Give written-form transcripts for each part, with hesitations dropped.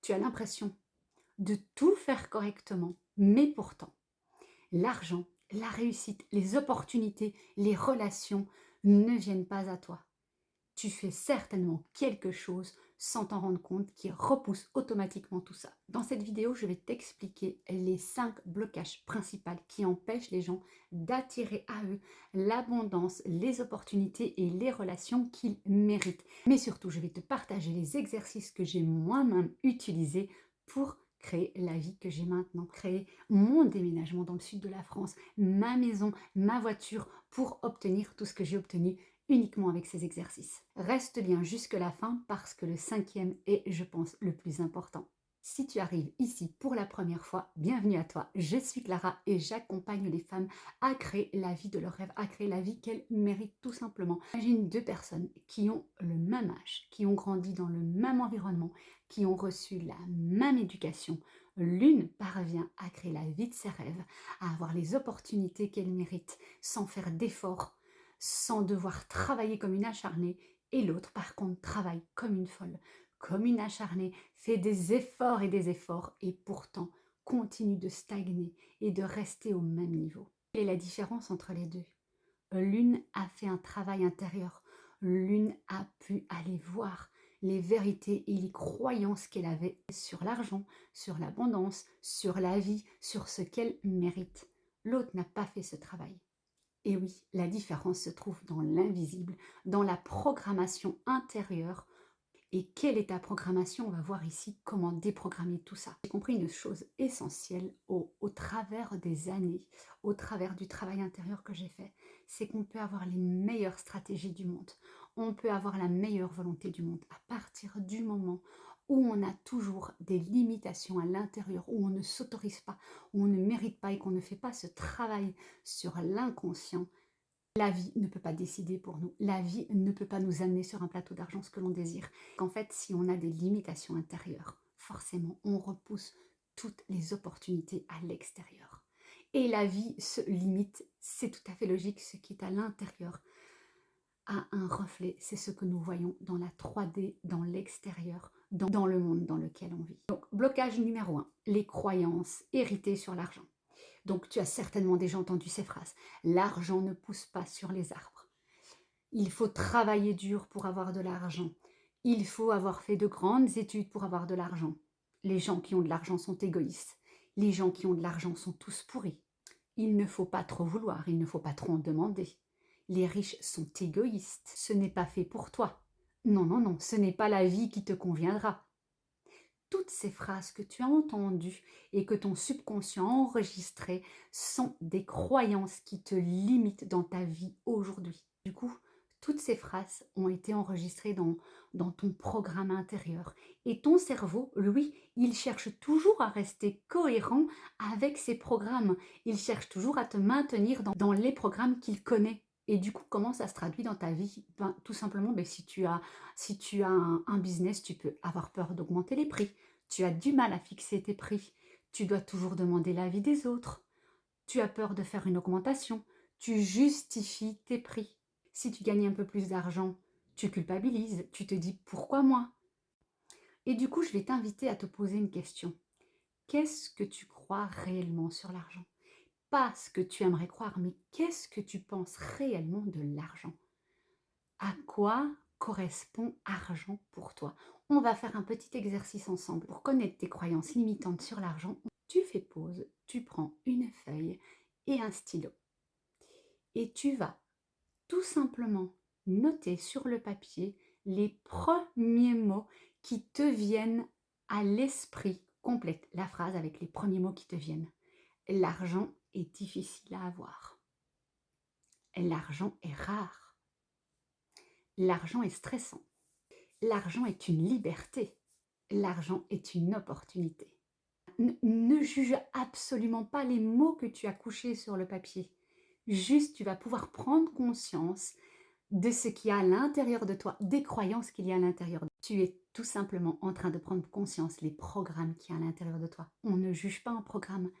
Tu as l'impression de tout faire correctement, mais pourtant, l'argent, la réussite, les opportunités, les relations ne viennent pas à toi. Tu fais certainement quelque chose sans t'en rendre compte qui repousse automatiquement tout ça. Dans cette vidéo, je vais t'expliquer les 5 blocages principaux qui empêchent les gens d'attirer à eux l'abondance, les opportunités et les relations qu'ils méritent. Mais surtout, je vais te partager les exercices que j'ai moi-même utilisés pour créer la vie que j'ai maintenant, créer mon déménagement dans le sud de la France, ma maison, ma voiture, pour obtenir tout ce que j'ai obtenu uniquement avec ces exercices. Reste bien jusque la fin parce que le 5e est, je pense, le plus important. Si tu arrives ici pour la première fois, bienvenue à toi. Je suis Clara et j'accompagne les femmes à créer la vie de leur rêve, à créer la vie qu'elles méritent tout simplement. Imagine 2 personnes qui ont le même âge, qui ont grandi dans le même environnement, qui ont reçu la même éducation. L'une parvient à créer la vie de ses rêves, à avoir les opportunités qu'elle mérite sans faire d'efforts, sans devoir travailler comme une acharnée, et l'autre par contre travaille comme une folle, comme une acharnée, fait des efforts et pourtant continue de stagner et de rester au même niveau. Quelle est la différence entre les deux? L'une a fait un travail intérieur, l'une a pu aller voir les vérités et les croyances qu'elle avait sur l'argent, sur l'abondance, sur la vie, sur ce qu'elle mérite. L'autre n'a pas fait ce travail. Et oui, la différence se trouve dans l'invisible, dans la programmation intérieure. Et quelle est ta programmation? On va voir ici comment déprogrammer tout ça. J'ai compris une chose essentielle au travers des années, au travers du travail intérieur que j'ai fait, c'est qu'on peut avoir les meilleures stratégies du monde, on peut avoir la meilleure volonté du monde à partir du moment où on a toujours des limitations à l'intérieur, où on ne s'autorise pas, où on ne mérite pas et qu'on ne fait pas ce travail sur l'inconscient. La vie ne peut pas décider pour nous. La vie ne peut pas nous amener sur un plateau d'argent ce que l'on désire. Qu'en fait, si on a des limitations intérieures, forcément, on repousse toutes les opportunités à l'extérieur. Et la vie se limite, c'est tout à fait logique, ce qui est à l'intérieur a un reflet, c'est ce que nous voyons dans la 3D, dans l'extérieur, dans le monde dans lequel on vit. Donc, blocage numéro 1, les croyances héritées sur l'argent. Donc, tu as certainement déjà entendu ces phrases. L'argent ne pousse pas sur les arbres. Il faut travailler dur pour avoir de l'argent. Il faut avoir fait de grandes études pour avoir de l'argent. Les gens qui ont de l'argent sont égoïstes. Les gens qui ont de l'argent sont tous pourris. Il ne faut pas trop vouloir, il ne faut pas trop en demander. Les riches sont égoïstes. Ce n'est pas fait pour toi. Non, non, non, ce n'est pas la vie qui te conviendra. Toutes ces phrases que tu as entendues et que ton subconscient a enregistrées sont des croyances qui te limitent dans ta vie aujourd'hui. Du coup, toutes ces phrases ont été enregistrées dans ton programme intérieur. Et ton cerveau, lui, il cherche toujours à rester cohérent avec ses programmes. Il cherche toujours à te maintenir dans les programmes qu'il connaît. Et du coup, comment ça se traduit dans ta vie? Tout simplement, si tu as un business, tu peux avoir peur d'augmenter les prix. Tu as du mal à fixer tes prix. Tu dois toujours demander l'avis des autres. Tu as peur de faire une augmentation. Tu justifies tes prix. Si tu gagnes un peu plus d'argent, tu culpabilises. Tu te dis pourquoi moi? Et du coup, je vais t'inviter à te poser une question. Qu'est-ce que tu crois réellement sur l'argent? Pas ce que tu aimerais croire, mais qu'est-ce que tu penses réellement de l'argent? À quoi correspond argent pour toi? On va faire un petit exercice ensemble pour connaître tes croyances limitantes sur l'argent. Tu fais pause, tu prends une feuille et un stylo et tu vas tout simplement noter sur le papier les premiers mots qui te viennent à l'esprit. Complète la phrase avec les premiers mots qui te viennent. L'argent est difficile à avoir. L'argent est rare. L'argent est stressant. L'argent est une liberté. L'argent est une opportunité. Ne juge absolument pas les mots que tu as couchés sur le papier. Juste, tu vas pouvoir prendre conscience de ce qu'il y a à l'intérieur de toi, des croyances qu'il y a à l'intérieur de toi. Tu es tout simplement en train de prendre conscience des programmes qu'il y a à l'intérieur de toi. On ne juge pas un programme,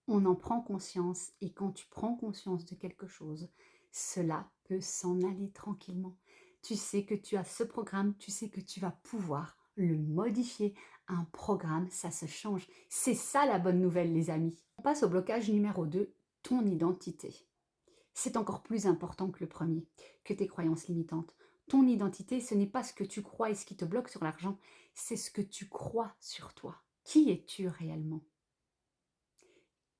on en prend conscience et quand tu prends conscience de quelque chose, cela peut s'en aller tranquillement. Tu sais que tu as ce programme, tu sais que tu vas pouvoir le modifier un programme, ça se change. C'est ça la bonne nouvelle, les amis. On passe au blocage numéro 2, ton identité. C'est encore plus important que le premier, que tes croyances limitantes. Ton identité, ce n'est pas ce que tu crois et ce qui te bloque sur l'argent, c'est ce que tu crois sur toi. Qui es-tu réellement?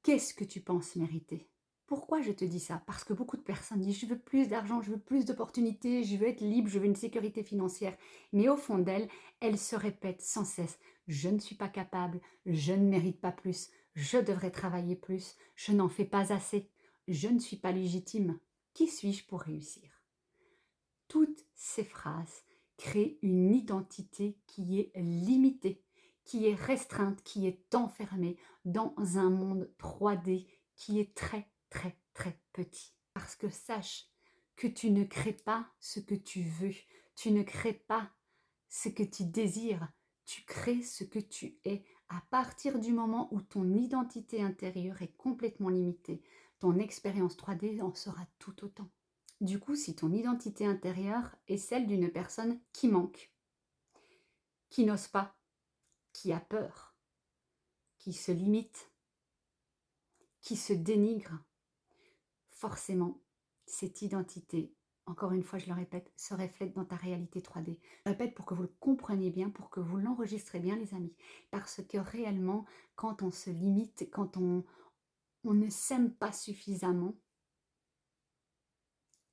Qu'est-ce que tu penses mériter? Pourquoi je te dis ça? Parce que beaucoup de personnes disent: «Je veux plus d'argent, je veux plus d'opportunités, je veux être libre, je veux une sécurité financière». Mais au fond d'elles, elles se répètent sans cesse: «Je ne suis pas capable, je ne mérite pas plus, je devrais travailler plus, je n'en fais pas assez, je ne suis pas légitime. Qui suis-je pour réussir?» Toutes ces phrases créent une identité qui est limitée, qui est restreinte, qui est enfermée dans un monde 3D qui est très, très, très petit. Parce que sache que tu ne crées pas ce que tu veux, tu ne crées pas ce que tu désires, tu crées ce que tu es. À partir du moment où ton identité intérieure est complètement limitée, ton expérience 3D en sera tout autant. Du coup, si ton identité intérieure est celle d'une personne qui manque, qui n'ose pas, qui a peur, qui se limite, qui se dénigre, forcément, cette identité, encore une fois, je le répète, se reflète dans ta réalité 3D. Je le répète pour que vous le compreniez bien, pour que vous l'enregistrez bien, les amis. Parce que réellement, quand on se limite, quand on ne s'aime pas suffisamment,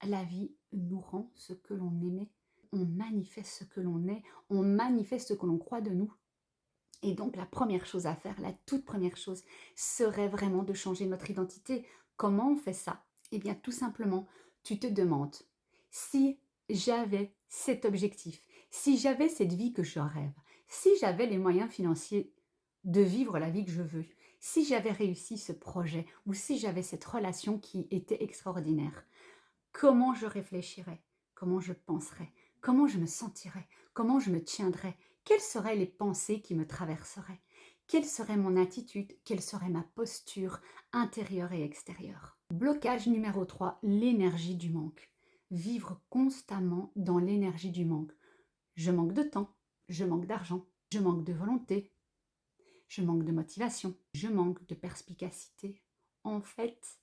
la vie nous rend ce que l'on aimait. On manifeste ce que l'on est, on manifeste ce que l'on croit de nous. Et donc la première chose à faire, la toute première chose, serait vraiment de changer notre identité. Comment on fait ça? Eh bien tout simplement, tu te demandes, si j'avais cet objectif, si j'avais cette vie que je rêve, si j'avais les moyens financiers de vivre la vie que je veux, si j'avais réussi ce projet ou si j'avais cette relation qui était extraordinaire, comment je réfléchirais, comment je penserais, comment je me sentirais, comment je me tiendrais, quelles seraient les pensées qui me traverseraient, quelle serait mon attitude, quelle serait ma posture intérieure et extérieure. Blocage numéro 3, l'énergie du manque. Vivre constamment dans l'énergie du manque. Je manque de temps, je manque d'argent, je manque de volonté, je manque de motivation, je manque de perspicacité. En fait,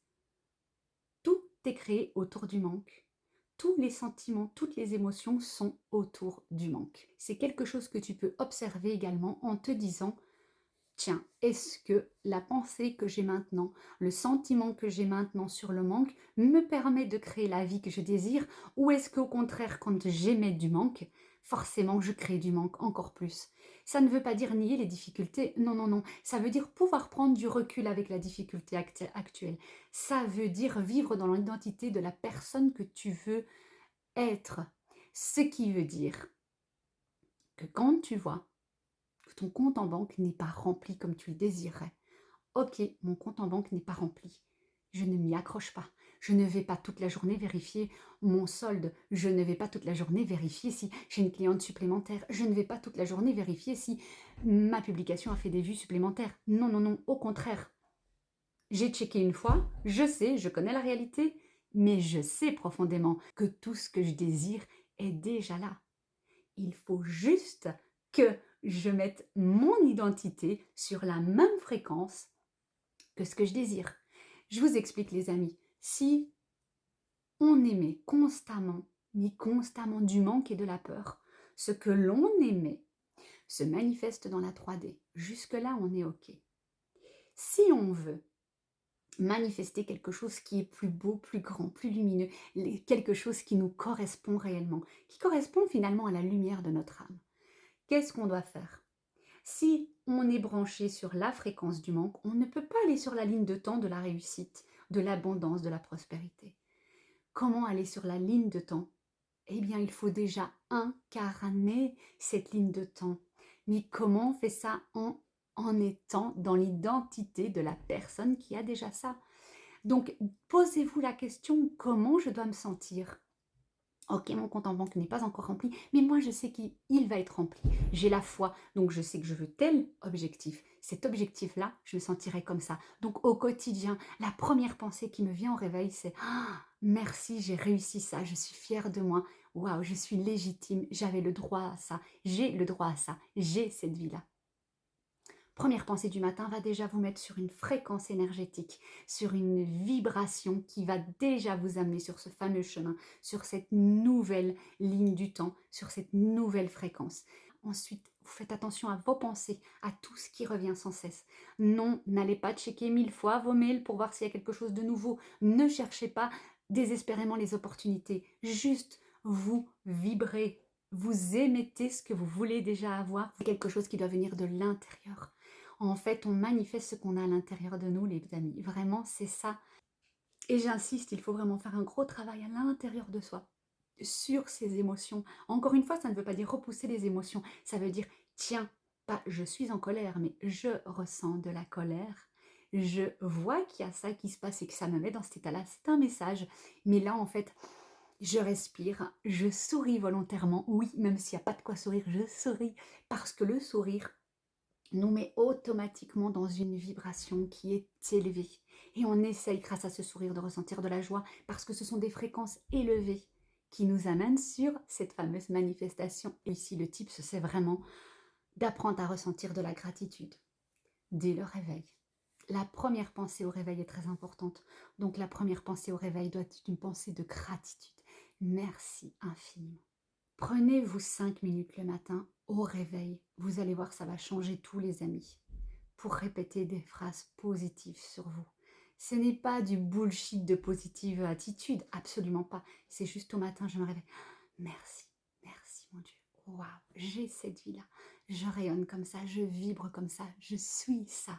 tout est créé autour du manque. Tous les sentiments, toutes les émotions sont autour du manque. C'est quelque chose que tu peux observer également en te disant, tiens, est-ce que la pensée que j'ai maintenant, le sentiment que j'ai maintenant sur le manque me permet de créer la vie que je désire, ou est-ce qu'au contraire, quand j'émets du manque, forcément je crée du manque encore plus. Ça ne veut pas dire nier les difficultés, non, non, non. Ça veut dire pouvoir prendre du recul avec la difficulté actuelle. Ça veut dire vivre dans l'identité de la personne que tu veux être. Ce qui veut dire que quand tu vois que ton compte en banque n'est pas rempli comme tu le désirerais, ok, mon compte en banque n'est pas rempli. Je ne m'y accroche pas. Je ne vais pas toute la journée vérifier mon solde. Je ne vais pas toute la journée vérifier si j'ai une cliente supplémentaire. Je ne vais pas toute la journée vérifier si ma publication a fait des vues supplémentaires. Non, non, non, au contraire. J'ai checké une fois, je sais, je connais la réalité, mais je sais profondément que tout ce que je désire est déjà là. Il faut juste que je mette mon identité sur la même fréquence que ce que je désire. Je vous explique les amis, si on aimait constamment, mais constamment du manque et de la peur, ce que l'on aimait se manifeste dans la 3D. Jusque-là, on est OK. Si on veut manifester quelque chose qui est plus beau, plus grand, plus lumineux, quelque chose qui nous correspond réellement, qui correspond finalement à la lumière de notre âme, qu'est-ce qu'on doit faire? Si on est branché sur la fréquence du manque, on ne peut pas aller sur la ligne de temps de la réussite, de l'abondance, de la prospérité. Comment aller sur la ligne de temps? Eh bien, il faut déjà incarner cette ligne de temps. Mais comment on fait ça en étant dans l'identité de la personne qui a déjà ça? Donc, posez-vous la question, comment je dois me sentir? Ok, mon compte en banque n'est pas encore rempli, mais moi je sais qu'il va être rempli. J'ai la foi, donc je sais que je veux tel objectif. Cet objectif-là, je me sentirai comme ça. Donc au quotidien, la première pensée qui me vient au réveil, c'est ah, merci, j'ai réussi ça, je suis fière de moi. Waouh, je suis légitime, j'avais le droit à ça, j'ai le droit à ça, j'ai cette vie-là. première pensée du matin va déjà vous mettre sur une fréquence énergétique, sur une vibration qui va déjà vous amener sur ce fameux chemin, sur cette nouvelle ligne du temps, sur cette nouvelle fréquence. Ensuite, vous faites attention à vos pensées, à tout ce qui revient sans cesse. Non, n'allez pas checker 1000 fois vos mails pour voir s'il y a quelque chose de nouveau. Ne cherchez pas désespérément les opportunités. Juste, vous vibrez, vous émettez ce que vous voulez déjà avoir. C'est quelque chose qui doit venir de l'intérieur. En fait, on manifeste ce qu'on a à l'intérieur de nous, les amis. Vraiment, c'est ça. Et j'insiste, il faut vraiment faire un gros travail à l'intérieur de soi, sur ses émotions. Encore une fois, ça ne veut pas dire repousser les émotions. Ça veut dire, tiens, pas je suis en colère, mais je ressens de la colère. Je vois qu'il y a ça qui se passe et que ça me met dans cet état-là. C'est un message. Mais là, en fait, je respire, je souris volontairement. Oui, même s'il n'y a pas de quoi sourire, je souris. Parce que le sourire nous met automatiquement dans une vibration qui est élevée. Et on essaye, grâce à ce sourire, de ressentir de la joie, parce que ce sont des fréquences élevées qui nous amènent sur cette fameuse manifestation. Et ici, le tips, c'est vraiment d'apprendre à ressentir de la gratitude dès le réveil. La première pensée au réveil est très importante. Donc la première pensée au réveil doit être une pensée de gratitude. Merci infiniment. Prenez-vous 5 minutes le matin au réveil. Vous allez voir, ça va changer tous les amis. Pour répéter des phrases positives sur vous. Ce n'est pas du bullshit de positive attitude, absolument pas. C'est juste au matin, je me réveille. Merci, merci mon Dieu. Waouh, j'ai cette vie-là. Je rayonne comme ça, je vibre comme ça, je suis ça.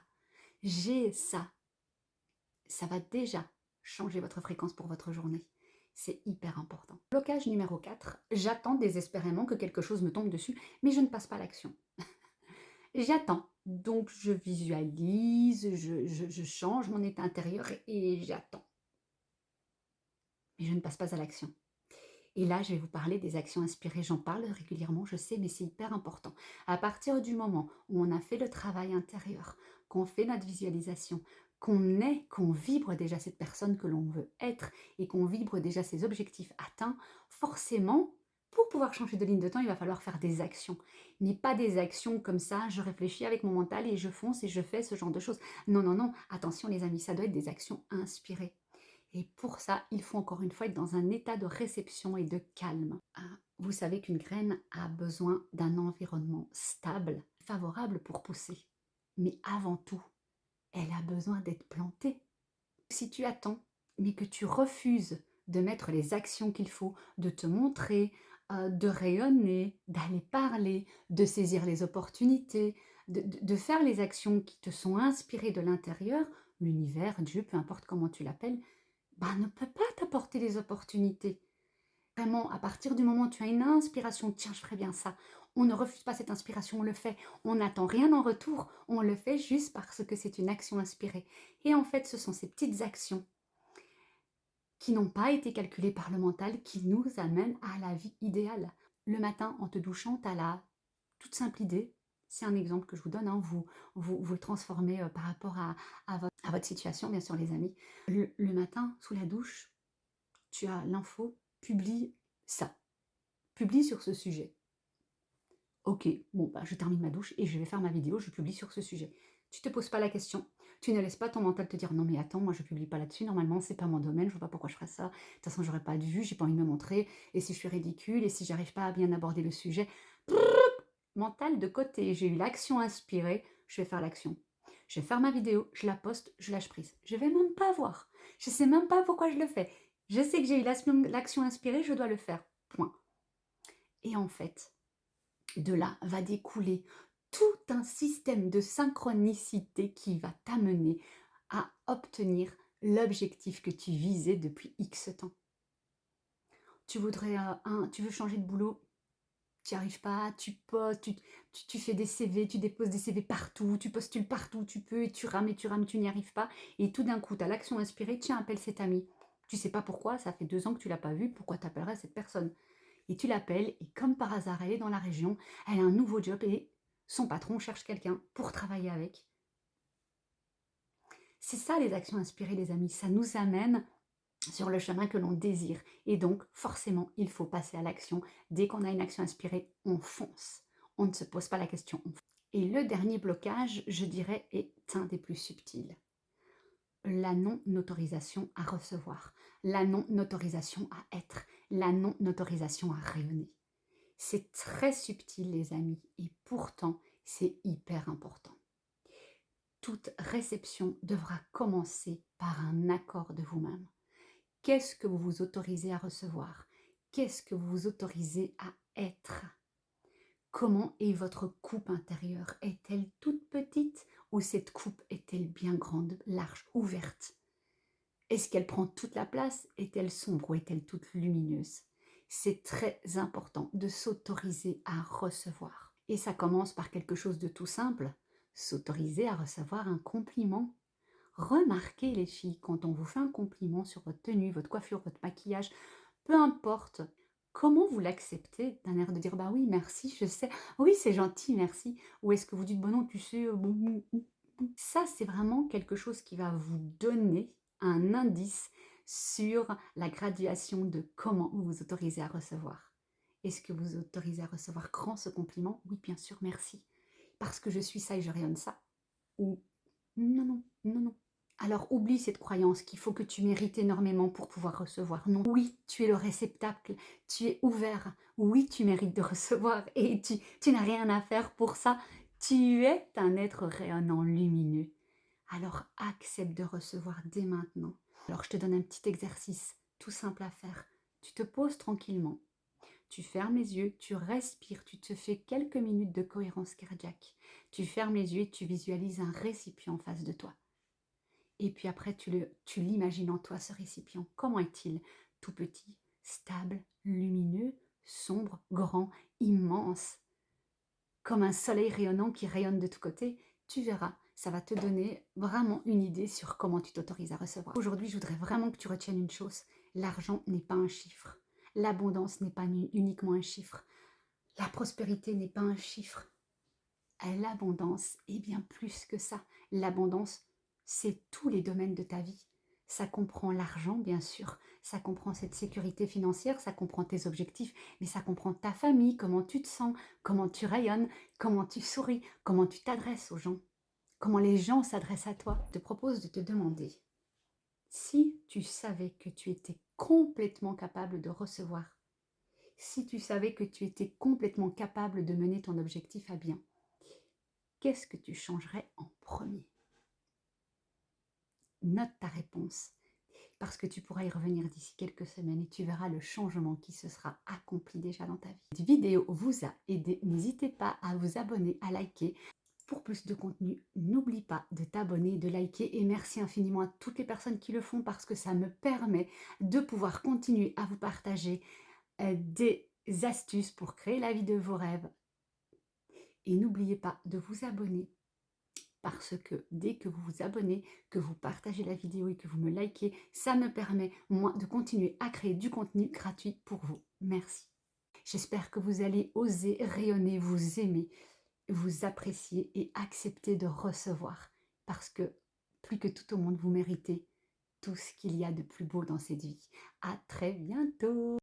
J'ai ça. Ça va déjà changer votre fréquence pour votre journée. C'est hyper important. Blocage numéro 4. J'attends désespérément que quelque chose me tombe dessus, mais je ne passe pas à l'action. J'attends. Donc je visualise, je change mon état intérieur et j'attends. Mais je ne passe pas à l'action. Et là, je vais vous parler des actions inspirées. J'en parle régulièrement, je sais, mais c'est hyper important. À partir du moment où on a fait le travail intérieur, qu'on fait notre visualisation, qu'on vibre déjà cette personne que l'on veut être et qu'on vibre déjà ses objectifs atteints, forcément, pour pouvoir changer de ligne de temps, il va falloir faire des actions. Mais pas des actions comme ça, je réfléchis avec mon mental et je fonce et je fais ce genre de choses. Non, non, non, attention les amis, ça doit être des actions inspirées. Et pour ça, il faut encore une fois être dans un état de réception et de calme. Vous savez qu'une graine a besoin d'un environnement stable, favorable pour pousser. Mais avant tout, elle a besoin d'être plantée. Si tu attends, mais que tu refuses de mettre les actions qu'il faut, de te montrer, de rayonner, d'aller parler, de saisir les opportunités, de faire les actions qui te sont inspirées de l'intérieur, l'univers, Dieu, peu importe comment tu l'appelles, ne peut pas t'apporter les opportunités. Vraiment, à partir du moment où tu as une inspiration, tiens, je ferais bien ça, on ne refuse pas cette inspiration, on le fait. On n'attend rien en retour, on le fait juste parce que c'est une action inspirée. Et en fait, ce sont ces petites actions qui n'ont pas été calculées par le mental qui nous amènent à la vie idéale. Le matin, en te douchant, tu as la toute simple idée. C'est un exemple que je vous donne, hein, vous le transformez par rapport à votre situation, bien sûr, les amis. Le matin, sous la douche, tu as l'info, publie ça. Publie sur ce sujet. Ok, bon, je termine ma douche et je vais faire ma vidéo, je publie sur ce sujet. Tu ne te poses pas la question, tu ne laisses pas ton mental te dire non mais attends, moi je publie pas là-dessus, normalement c'est pas mon domaine, je vois pas pourquoi je ferais ça, de toute façon j'aurais pas de vue, j'ai pas envie de me montrer, et si je suis ridicule, et si j'arrive pas à bien aborder le sujet, mental de côté, j'ai eu l'action inspirée, je vais faire l'action. Je vais faire ma vidéo, je la poste, je lâche prise. Je vais même pas voir, je sais même pas pourquoi je le fais. Je sais que j'ai eu l'action inspirée, je dois le faire, point. Et en fait, de là va découler tout un système de synchronicité qui va t'amener à obtenir l'objectif que tu visais depuis X temps. Tu veux changer de boulot, tu n'y arrives pas, tu postes, tu fais des CV, tu déposes des CV partout, tu postules partout, tu peux, et tu rames, tu n'y arrives pas. Et tout d'un coup, tu as l'action inspirée, tiens, appelle cet ami. Tu sais pas pourquoi, ça fait 2 ans que tu l'as pas vu, pourquoi tu appellerais cette personne? Et tu l'appelles, et comme par hasard, elle est dans la région, elle a un nouveau job, et son patron cherche quelqu'un pour travailler avec. C'est ça les actions inspirées, les amis, ça nous amène sur le chemin que l'on désire. Et donc, forcément, il faut passer à l'action. Dès qu'on a une action inspirée, on fonce. On ne se pose pas la question. Et le dernier blocage, je dirais, est un des plus subtils. La non-autorisation à recevoir, la non-autorisation à être, la non-autorisation à rayonner. C'est très subtil, les amis, et pourtant, c'est hyper important. Toute réception devra commencer par un accord de vous-même. Qu'est-ce que vous vous autorisez à recevoir? Qu'est-ce que vous vous autorisez à être? Comment est votre coupe intérieure? Est-elle toute petite ou cette coupe est-elle bien grande, large, ouverte? Est-ce qu'elle prend toute la place? Est-elle sombre ou est-elle toute lumineuse? C'est très important de s'autoriser à recevoir. Et ça commence par quelque chose de tout simple, s'autoriser à recevoir un compliment. Remarquez les filles, quand on vous fait un compliment sur votre tenue, votre coiffure, votre maquillage, peu importe, comment vous l'acceptez d'un air de dire bah oui, merci, je sais, oui, c'est gentil, merci, ou est-ce que vous dites bon non, tu sais, bon, ça c'est vraiment quelque chose qui va vous donner un indice sur la graduation de comment vous vous autorisez à recevoir. Est-ce que vous vous autorisez à recevoir grand ce compliment? Oui, bien sûr, merci. Parce que je suis ça et je rayonne ça. Ou non, non, non, non. Alors oublie cette croyance qu'il faut que tu mérites énormément pour pouvoir recevoir. Non, oui, tu es le réceptacle, tu es ouvert. Oui, tu mérites de recevoir et tu n'as rien à faire pour ça. Tu es un être rayonnant, lumineux. Alors accepte de recevoir dès maintenant. Alors je te donne un petit exercice tout simple à faire. Tu te poses tranquillement, tu fermes les yeux, tu respires, tu te fais quelques minutes de cohérence cardiaque. Tu fermes les yeux et tu visualises un récipient en face de toi. Et puis après, tu l'imagines en toi, ce récipient. Comment est-il? Tout petit, stable, lumineux, sombre, grand, immense, comme un soleil rayonnant qui rayonne de tous côtés. Tu verras, ça va te donner vraiment une idée sur comment tu t'autorises à recevoir. Aujourd'hui, je voudrais vraiment que tu retiennes une chose. L'argent n'est pas un chiffre. L'abondance n'est pas uniquement un chiffre. La prospérité n'est pas un chiffre. L'abondance est bien plus que ça. L'abondance, c'est tous les domaines de ta vie. Ça comprend l'argent, bien sûr, ça comprend cette sécurité financière, ça comprend tes objectifs, mais ça comprend ta famille, comment tu te sens, comment tu rayonnes, comment tu souris, comment tu t'adresses aux gens, comment les gens s'adressent à toi. Je te propose de te demander, si tu savais que tu étais complètement capable de recevoir, si tu savais que tu étais complètement capable de mener ton objectif à bien, qu'est-ce que tu changerais en premier? Note ta réponse, parce que tu pourras y revenir d'ici quelques semaines et tu verras le changement qui se sera accompli déjà dans ta vie. Cette vidéo vous a aidé, n'hésitez pas à vous abonner, à liker. Pour plus de contenu, n'oublie pas de t'abonner, de liker et merci infiniment à toutes les personnes qui le font parce que ça me permet de pouvoir continuer à vous partager des astuces pour créer la vie de vos rêves. Et n'oubliez pas de vous abonner parce que dès que vous vous abonnez, que vous partagez la vidéo et que vous me likez, ça me permet, moi, de continuer à créer du contenu gratuit pour vous. Merci. J'espère que vous allez oser rayonner, vous aimer, vous apprécier et accepter de recevoir. Parce que, plus que tout au monde, vous méritez tout ce qu'il y a de plus beau dans cette vie. À très bientôt!